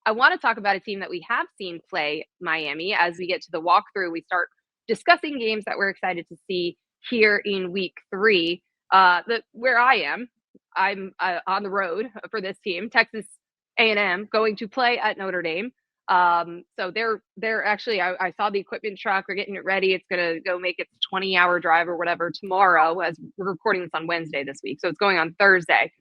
I want to talk about a team that we have seen play Miami. As we get to the walkthrough, we start discussing games that we're excited to see here in week 3. Where I'm on the road for this team, Texas A&M, going to play at Notre Dame. So they're actually, I saw the equipment truck. We're getting it ready. It's going to go make its 20-hour drive or whatever tomorrow, as we're recording this on Wednesday this week. So it's going on Thursday.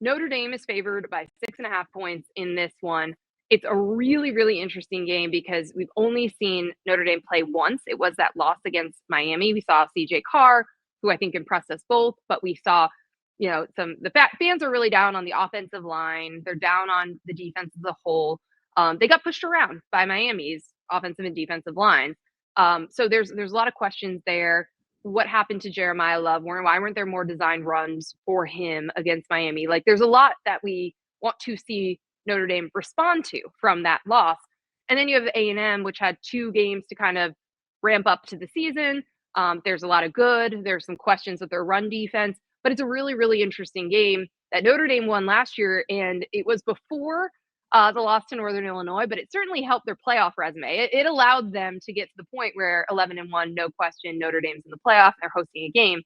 Notre Dame is favored by 6.5 points in this one. It's a really, really interesting game because we've only seen Notre Dame play once. It was that loss against Miami. We saw CJ Carr, who I think impressed us both, but we saw, the fans are really down on the offensive line. They're down on the defense as a whole. They got pushed around by Miami's offensive and defensive lines. So there's a lot of questions there. What happened to Jeremiah Love? Why weren't there more designed runs for him against Miami? Like, there's a lot that we want to see Notre Dame respond to from that loss. And then you have A&M, which had 2 games to kind of ramp up to the season. There's a lot of good. There's some questions with their run defense, but it's a really, really interesting game that Notre Dame won last year. And it was before the loss to Northern Illinois, but it certainly helped their playoff resume. It allowed them to get to the point where 11-1, no question, Notre Dame's in the playoff. They're hosting a game.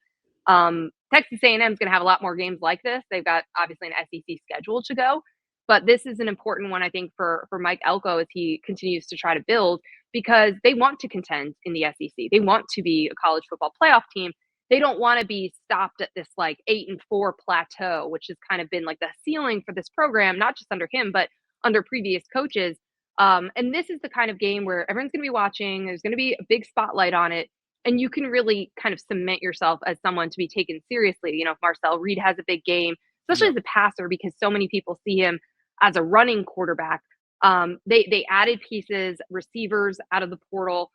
Texas A&M is going to have a lot more games like this. They've got obviously an SEC schedule to go, but this is an important one, I think, for Mike Elko as he continues to try to build, because they want to contend in the SEC. They want to be a college football playoff team. They don't want to be stopped at this like 8-4 plateau, which has kind of been like the ceiling for this program, not just under him, but under previous coaches. And this is the kind of game where everyone's going to be watching. There's going to be a big spotlight on it. And you can really kind of cement yourself as someone to be taken seriously. If Marcel Reed has a big game, especially as a passer, because so many people see him as a running quarterback. They added pieces, receivers out of the portal,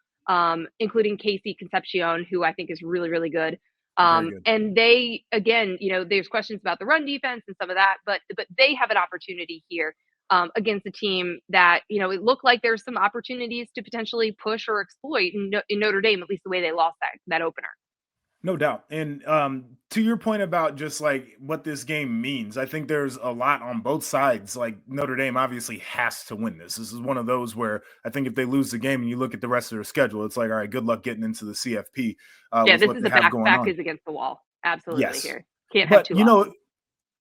including Casey Concepcion, who I think is really, really good. And they, again, there's questions about the run defense and some of that, but they have an opportunity here against a team that, it looked like there's some opportunities to potentially push or exploit in Notre Dame, at least the way they lost that opener. No doubt. And to your point about just like what this game means, I think there's a lot on both sides. Like, Notre Dame obviously has to win this. This is one of those where I think if they lose the game and you look at the rest of their schedule, it's like, all right, good luck getting into the CFP. This is a back is against the wall. Absolutely. Yes. Here. Can't have two losses.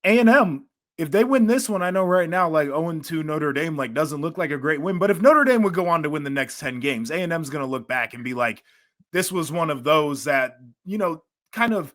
A&M, if they win this one, I know right now, like 0-2 Notre Dame, like doesn't look like a great win. But if Notre Dame would go on to win the next 10 games, A&M's going to look back and be like, this was one of those that, kind of,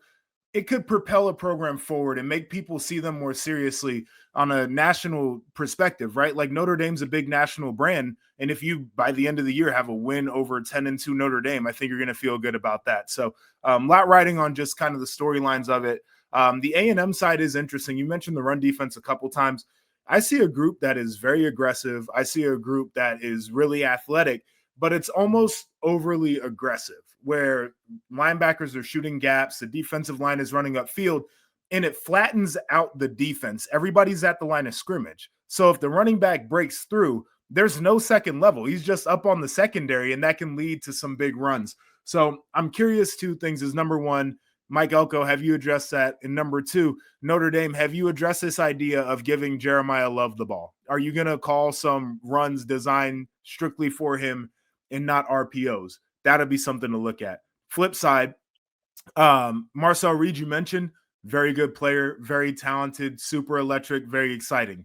it could propel a program forward and make people see them more seriously on a national perspective, right? Like, Notre Dame's a big national brand. And if you, by the end of the year, have a win over 10-2 Notre Dame, I think you're going to feel good about that. So a lot riding on just kind of the storylines of it. The A&M side is interesting. You mentioned the run defense a couple times. I see a group that is very aggressive. I see a group that is really athletic, but it's almost overly aggressive, where linebackers are shooting gaps, the defensive line is running upfield, and it flattens out the defense. Everybody's at the line of scrimmage. So if the running back breaks through, there's no second level. He's just up on the secondary, and that can lead to some big runs. So I'm curious, 2 things is, number one, Mike Elko, have you addressed that? And number 2, Notre Dame, have you addressed this idea of giving Jeremiah Love the ball? Are you going to call some runs designed strictly for him and not RPOs? That'll be something to look at. Flip side, Marcel Reed, you mentioned, very good player, very talented, super electric, very exciting.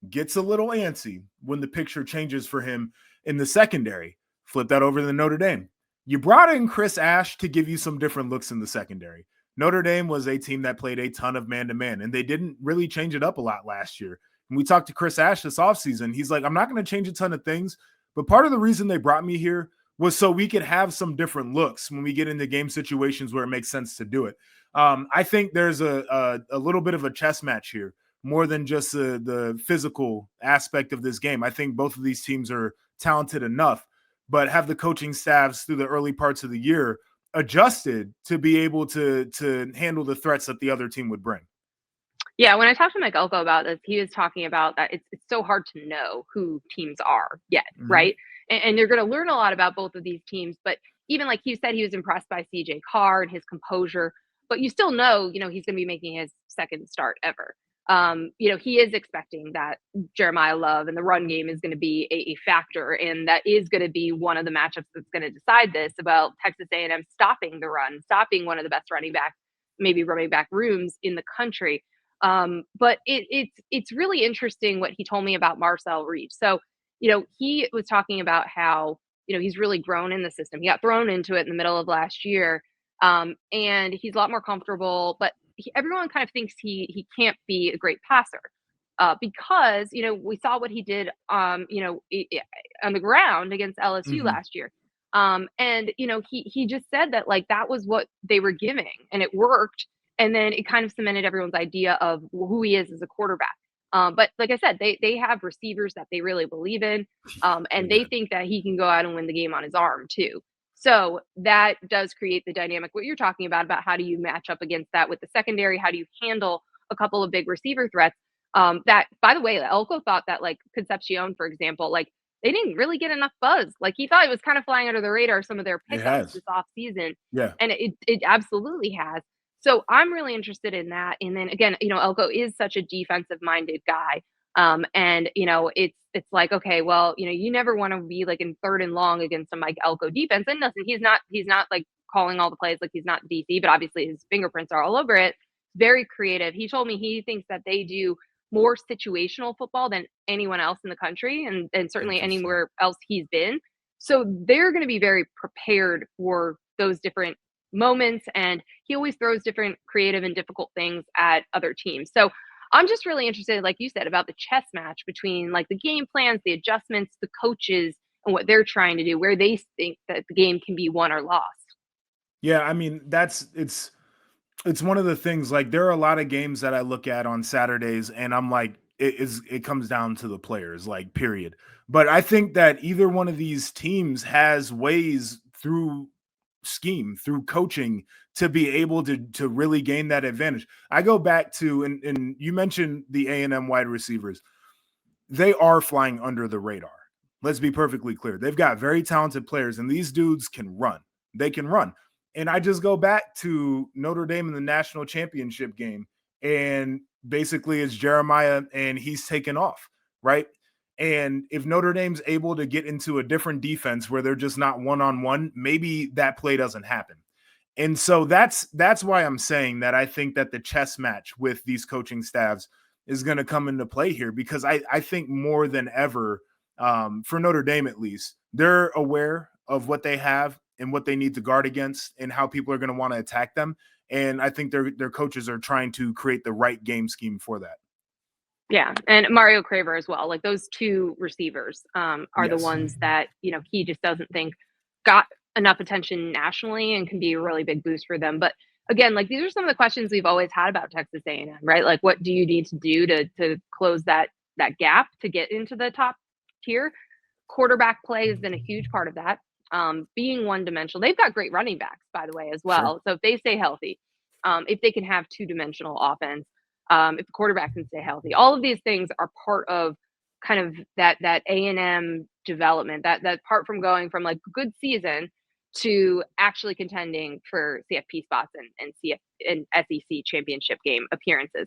Gets a little antsy when the picture changes for him in the secondary. Flip that over to Notre Dame. You brought in Chris Ash to give you some different looks in the secondary. Notre Dame was a team that played a ton of man-to-man, and they didn't really change it up a lot last year. When we talked to Chris Ash this offseason, he's like, I'm not going to change a ton of things, but part of the reason they brought me here was so we could have some different looks when we get into game situations where it makes sense to do it. I think there's a little bit of a chess match here, more than just the physical aspect of this game. I think both of these teams are talented enough, but have the coaching staffs through the early parts of the year adjusted to be able to handle the threats that the other team would bring. Yeah, when I talked to Mike Elko about this, he was talking about that it's so hard to know who teams are yet, right? And you're going to learn a lot about both of these teams. But even like you said, he was impressed by CJ Carr and his composure. But you still know, he's going to be making his second start ever. He is expecting that Jeremiah Love and the run game is going to be a factor, and that is going to be one of the matchups that's going to decide this about Texas A&M stopping the run, stopping one of the best running back, maybe running back rooms in the country. But it's really interesting what he told me about Marcel Reach. So, he was talking about how, he's really grown in the system. He got thrown into it in the middle of last year. And he's a lot more comfortable, but everyone kind of thinks he can't be a great passer because we saw what he did on the ground against LSU last year. And he just said that like that was what they were giving and it worked, and then it kind of cemented everyone's idea of who he is as a quarterback. But like I said, they have receivers that they really believe in, and they think that he can go out and win the game on his arm too. So that does create the dynamic, what you're talking about how do you match up against that with the secondary? How do you handle a couple of big receiver threats? That, by the way, Elko thought that like Concepcion, for example, like they didn't really get enough buzz. Like he thought it was kind of flying under the radar, some of their pickups this offseason. Yeah. And it absolutely has. So I'm really interested in that. And then again, Elko is such a defensive minded guy. And it's like, okay, well, you never want to be like in 3rd and long against a Mike Elko defense. And listen, he's not like calling all the plays, like he's not DC, but obviously his fingerprints are all over it. Very creative. He told me he thinks that they do more situational football than anyone else in the country, and certainly anywhere else he's been. So they're going to be very prepared for those different moments, and he always throws different creative and difficult things at other teams. So I'm just really interested, like you said, about the chess match between like the game plans, the adjustments, the coaches, and what they're trying to do, where they think that the game can be won or lost. Yeah, I mean, it's one of the things, like there are a lot of games that I look at on Saturdays and I'm like, it comes down to the players, like period. But I think that either one of these teams has ways through scheme, through coaching, to be able to really gain that advantage. I go back to, and you mentioned the A&M wide receivers. They are flying under the radar. Let's be perfectly clear. They've got very talented players, and these dudes can run. They can run. And I just go back to Notre Dame in the national championship game, and basically it's Jeremiah and he's taken off, right? And if Notre Dame's able to get into a different defense where they're just not one-on-one, maybe that play doesn't happen. And so that's why I'm saying that I think that the chess match with these coaching staffs is going to come into play here, because I think more than ever, for Notre Dame at least, they're aware of what they have and what they need to guard against and how people are going to want to attack them. And I think their coaches are trying to create the right game scheme for that. Yeah, and Mario Craver as well. Like those two receivers are the ones that, he just doesn't think got enough attention nationally and can be a really big boost for them. But again, like these are some of the questions we've always had about Texas A&M, right? Like what do you need to do to close that gap to get into the top tier? Quarterback play has been a huge part of that. Being one-dimensional. They've got great running backs, by the way, as well. Sure. So if they stay healthy, if they can have two-dimensional offense, if the quarterback can stay healthy, all of these things are part of kind of that A&M development, that part from going from like good season to actually contending for CFP spots and SEC championship game appearances.